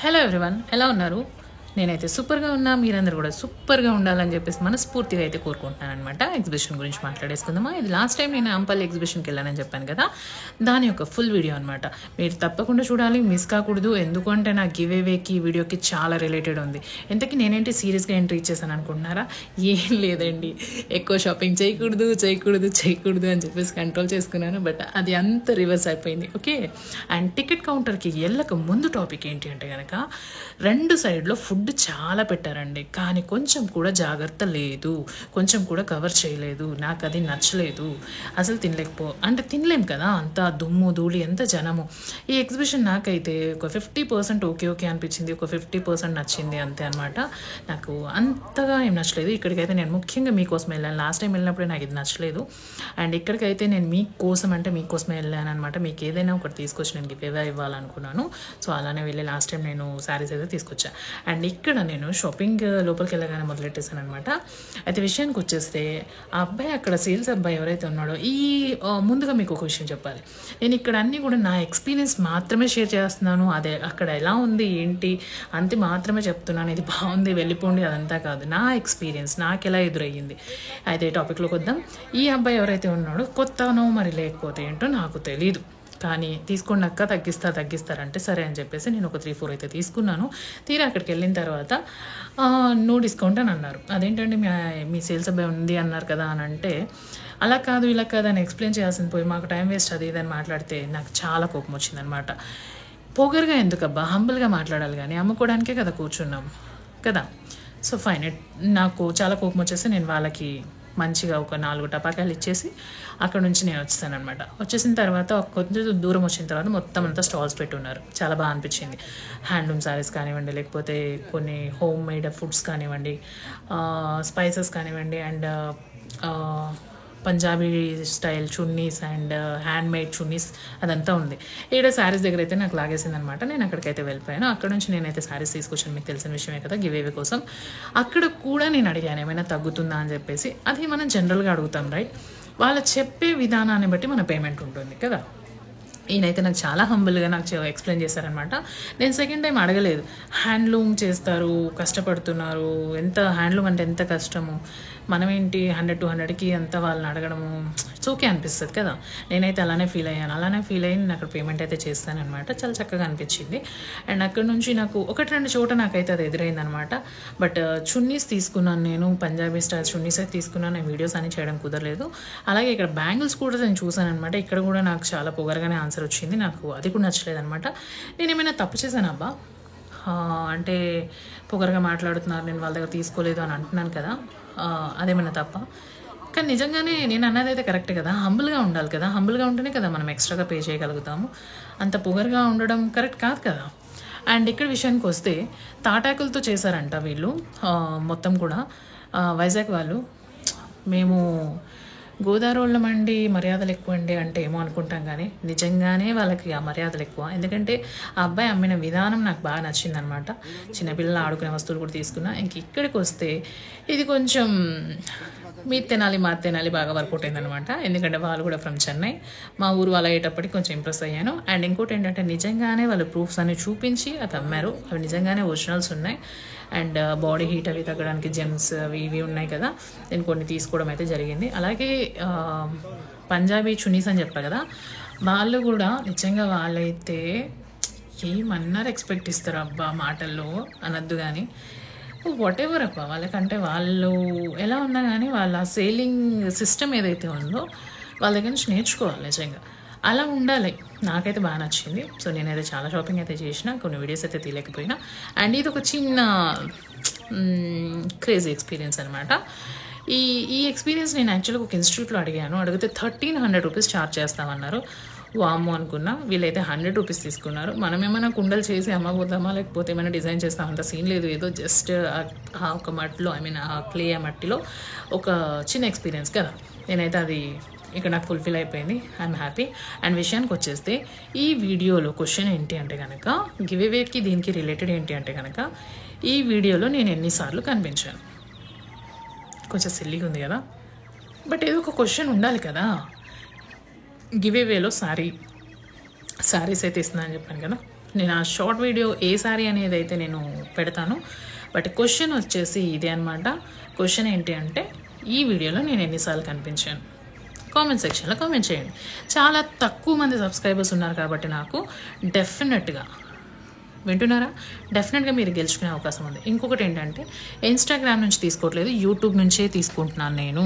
Hello everyone, ఎలా ఉన్నారు? నేనైతే సూపర్గా ఉన్నా. మీరందరూ కూడా సూపర్గా ఉండాలని చెప్పేసి మనస్ఫూర్తిగా అయితే కోరుకుంటున్నాను అనమాట. ఎగ్జిబిషన్ గురించి మాట్లాడేసుకుందామా. ఇది లాస్ట్ టైం నేను అంపల్లి ఎగ్జిబిషన్కి వెళ్ళానని చెప్పాను కదా, దాని యొక్క ఫుల్ వీడియో అనమాట. మీరు తప్పకుండా చూడాలి, మిస్ కాకూడదు. ఎందుకంటే నా గివ్ అవేకి వీడియోకి చాలా రిలేటెడ్ ఉంది. ఇంతకీ నేనేంటి సీరియస్గా ఎంట్రీ ఇచ్చేసాను అనుకుంటున్నారా? ఏం లేదండి, ఎక్కువ షాపింగ్ చేయకూడదు అని చెప్పేసి కంట్రోల్ చేసుకున్నాను. బట్ అది అంత రివర్స్ అయిపోయింది. ఓకే, అండ్ టికెట్ కౌంటర్కి వెళ్ళక ముందు టాపిక్ ఏంటి అంటే కనుక, రెండు సైడ్లో ఫుడ్ చాలా పెట్టారండి, కానీ కొంచెం కూడా జాగ్రత్త లేదు, కొంచెం కూడా కవర్ చేయలేదు. నాకు అది నచ్చలేదు, అసలు తినలేం కదా, అంత దుమ్ము ధూళి, ఎంత జనము. ఈ ఎగ్జిబిషన్ నాకైతే ఒక 50% ఓకే అనిపించింది, ఒక 50% నచ్చింది అంతే అనమాట. నాకు అంతగా ఏం నచ్చలేదు. ఇక్కడికైతే నేను ముఖ్యంగా మీకోసం వెళ్ళాను. లాస్ట్ టైం వెళ్ళినప్పుడే నాకు ఇది నచ్చలేదు. అండ్ ఇక్కడికైతే నేను మీకోసమే వెళ్ళాను అనమాట. మీకు ఏదైనా ఒకటి తీసుకొచ్చి నేను గివ్ అవే ఇవ్వాలనుకున్నాను. సో అలానే వెళ్ళి లాస్ట్ టైం నేను శారీస్ అయితే తీసుకొచ్చాను. అండ్ ఇక్కడ నేను షాపింగ్ లోపలికి వెళ్ళగానే మొదలెట్టేసాను అనమాట. అయితే విషయానికి వచ్చేస్తే, ఆ అబ్బాయి అక్కడ సేల్స్ అబ్బాయి ఎవరైతే ఉన్నాడో, ముందుగా మీకు ఒక విషయం చెప్పాలి. నేను ఇక్కడ అన్నీ కూడా నా ఎక్స్పీరియన్స్ మాత్రమే షేర్ చేస్తున్నాను. అదే అక్కడ ఎలా ఉంది ఏంటి అంతే మాత్రమే చెప్తున్నాను. ఇది బాగుంది వెళ్ళిపోండి అదంతా కాదు, నా ఎక్స్పీరియన్స్ నాకు ఎలా ఎదురయ్యింది. అయితే టాపిక్లోకి వద్దాం. ఈ అబ్బాయి ఎవరైతే ఉన్నాడో కొత్తనో మరి లేకపోతే ఏంటో నాకు తెలీదు, కానీ తీసుకోండి అక్క, తగ్గిస్తారంటే సరే అని చెప్పేసి నేను ఒక 3-4 అయితే తీసుకున్నాను. తీరా అక్కడికి వెళ్ళిన తర్వాత నో డిస్కౌంట్ అని అన్నారు. అదేంటండి మీ సేల్స్ అబ్బాయి ఉంది అన్నారు కదా అని అంటే, అలా కాదు ఇలా కాదు అని ఎక్స్ప్లెయిన్ చేయాల్సింది పోయి మాకు టైం వేస్ట్ అది ఇదని మాట్లాడితే నాకు చాలా కోపం వచ్చిందనమాట. పొగరుగా ఎందుకబ్బా, హంబుల్గా మాట్లాడాలి, కానీ అమ్ముకోవడానికే కదా కూర్చున్నాం కదా. సో ఫైన్, నాకు చాలా కోపం వచ్చేసి నేను వాళ్ళకి మంచిగా ఒక 4 టపాకాయలు ఇచ్చేసి అక్కడ నుంచి నేను వచ్చేసాను అనమాట. వచ్చేసిన తర్వాత కొంచెం దూరం వచ్చిన తర్వాత మొత్తం అంతా స్టాల్స్ పెట్టున్నారు. చాలా బాగా అనిపించింది. హ్యాండ్లూమ్ శారీస్ కానివ్వండి, లేకపోతే కొన్ని హోమ్ మేడ్ ఫుడ్స్ కానివ్వండి, స్పైసెస్ కానివ్వండి, and Punjabi style chunnis and hand made chunnis అదంతా ఉంది. ఇక్కడ శారీస్ దగ్గర అయితే నాకు లాగేసింది అనమాట. నేను అక్కడికైతే వెళ్ళిపోయాను. అక్కడ నుంచి నేనైతే శారీస్ తీసుకొచ్చాను, మీకు తెలిసిన విషయమే కదా, గివ్ అవే కోసం. అక్కడ కూడా నేను అడిగాను ఏమైనా తగ్గుతుందా అని చెప్పేసి. అది మనం జనరల్గా అడుగుతాం, రైట్? వాళ్ళు చెప్పే విధానాన్ని బట్టి మన పేమెంట్ ఉంటుంది కదా. ఈయనైతే నాకు చాలా హంబుల్గా నాకు ఎక్స్ప్లెయిన్ చేశారనమాట. నేను సెకండ్ టైం అడగలేదు. హ్యాండ్లూమ్ చేస్తారు, కష్టపడుతున్నారు, ఎంత హ్యాండ్లూమ్ అంటే ఎంత కష్టము, మనమేంటి 100-200కి అంతా వాళ్ళని అడగడము ఇట్స్ ఓకే అనిపిస్తుంది కదా. నేనైతే అలానే ఫీల్ అయ్యి నేను అక్కడ పేమెంట్ అయితే చేస్తానమాట. చాలా చక్కగా అనిపించింది. అండ్ అక్కడ నుంచి నాకు 1-2 చోట నాకైతే అది ఎదురైందనమాట. బట్ చున్నీస్ తీసుకున్నాను, నేను పంజాబీ స్టైల్ చున్నీస్ అయితే తీసుకున్నాను. నేను వీడియోస్ అని చేయడం కుదరలేదు. అలాగే ఇక్కడ బ్యాంగిల్స్ కూడా నేను చూసాను అనమాట. ఇక్కడ కూడా నాకు చాలా పొగరగానే ఆన్సర్ వచ్చింది. నాకు అది కూడా నచ్చలేదు అనమాట. నేను ఏమైనా తప్పు చేశాను అబ్బా, అంటే పొగరగా మాట్లాడుతున్నారు, నేను వాళ్ళ దగ్గర తీసుకోలేదు అని అంటున్నాను కదా, అదేమైనా తప్ప? కానీ నిజంగానే నేను అన్నది అయితే కరెక్టే కదా. హంబుల్గా ఉండాలి కదా, హంబుల్గా ఉంటేనే కదా మనం ఎక్స్ట్రాగా పే చేయగలుగుతాము. అంత పొగరుగా ఉండడం కరెక్ట్ కాదు కదా. అండ్ ఇక్కడ విషయానికి వస్తే, తాటాకులతో చేశారంట వీళ్ళు మొత్తం కూడా. వైజాగ్ వాళ్ళు, మేము గోదావరిళ్ళం అండి, మర్యాదలు ఎక్కువ అండి అంటే ఏమో అనుకుంటాం, కానీ నిజంగానే వాళ్ళకి ఆ మర్యాదలు ఎక్కువ. ఎందుకంటే ఆ అబ్బాయి అమ్మిన విధానం నాకు బాగా నచ్చిందనమాట. చిన్నపిల్లలు ఆడుకునే వస్తువులు కూడా తీసుకున్నా. ఇంక ఇక్కడికి వస్తే ఇది కొంచెం మీరు తినాలి మా తినాలి బాగా వర్కౌట్ అయిందనమాట. ఎందుకంటే వాళ్ళు కూడా ఫ్రమ్ చెన్నై, మా ఊరు వాళ్ళు అయ్యేటప్పటికి కొంచెం ఇంప్రెస్ అయ్యాను. అండ్ ఇంకోటి ఏంటంటే, నిజంగానే వాళ్ళు ప్రూఫ్స్ అన్ని చూపించి అది అమ్మారు. అవి నిజంగానే ఒరిజినల్స్ ఉన్నాయి. అండ్ బాడీ హీట్ అవి తగ్గడానికి జెమ్స్ అవి ఇవి ఉన్నాయి కదా, నేను కొన్ని తీసుకోవడం అయితే జరిగింది. అలాగే పంజాబీ చున్నీస్ అని చెప్పా కదా, వాళ్ళు కూడా నిజంగా వాళ్ళైతే ఏమన్నారు ఎక్స్పెక్ట్ ఇస్తారు అబ్బా, మాటల్లో అనద్దు కానీ వాట్ ఎవర్ అబ్బా. వాళ్ళకంటే వాళ్ళు ఎలా ఉన్నా కానీ వాళ్ళ సేలింగ్ సిస్టమ్ ఏదైతే ఉందో వాళ్ళ దగ్గర నుంచి నేర్చుకోవాలి. నిజంగా అలా ఉండాలి. నాకైతే బాగా నచ్చింది. సో నేనైతే చాలా షాపింగ్ అయితే చేసిన, కొన్ని వీడియోస్ అయితే తీయలేకపోయినా. అండ్ ఇది ఒక చిన్న క్రేజీ ఎక్స్పీరియన్స్ అనమాట. ఈ ఎక్స్పీరియన్స్ నేను యాక్చువల్గా ఒక ఇన్స్టిట్యూట్లో అడిగితే 1300 రూపీస్ ఛార్జ్ చేస్తామన్నారు. వాము అనుకున్నా, వీళ్ళైతే 100 రూపీస్ తీసుకున్నారు. మనం ఏమైనా కుండలు చేసి అమ్మబోద్దామా, లేకపోతే ఏమైనా డిజైన్ చేస్తాం, అంత సీన్ లేదు. ఏదో జస్ట్ ఒక మట్టిలో ఆ క్లే మట్టిలో ఒక చిన్న ఎక్స్పీరియన్స్ కదా. నేనైతే అది ఇక్కడ నాకు ఫుల్ఫిల్ అయిపోయింది. I'm happy. అండ్ విషయానికి వచ్చేస్తే, ఈ వీడియోలో క్వశ్చన్ ఏంటి అంటే కనుక, గివ్ అవేకి దీనికి రిలేటెడ్ ఏంటి అంటే కనుక, ఈ వీడియోలో నేను ఎన్నిసార్లు కనిపించాను. కొంచెం సిల్లీగా ఉంది కదా, బట్ ఏదో ఒక క్వశ్చన్ ఉండాలి కదా. గివ్ అవేలో శారీస్ అయితే ఇస్తున్నా అని చెప్పాను కదా, నేను ఆ షార్ట్ వీడియో ఏ సారీ అనేది అయితే నేను పెడతాను. బట్ క్వశ్చన్ వచ్చేసి ఇదే అనమాట. క్వశ్చన్ ఏంటి అంటే, ఈ వీడియోలో నేను ఎన్నిసార్లు కనిపించాను? కామెంట్ సెక్షన్లో కామెంట్ చేయండి. చాలా తక్కువ మంది సబ్స్క్రైబర్స్ ఉన్నారు కాబట్టి నాకు డెఫినెట్గా, వింటున్నారా, డెఫినెట్గా మీరు గెలుచుకునే అవకాశం ఉంది. ఇంకొకటి ఏంటంటే, ఇన్స్టాగ్రామ్ నుంచి తీసుకోవట్లేదు, యూట్యూబ్ నుంచే తీసుకుంటున్నాను నేను.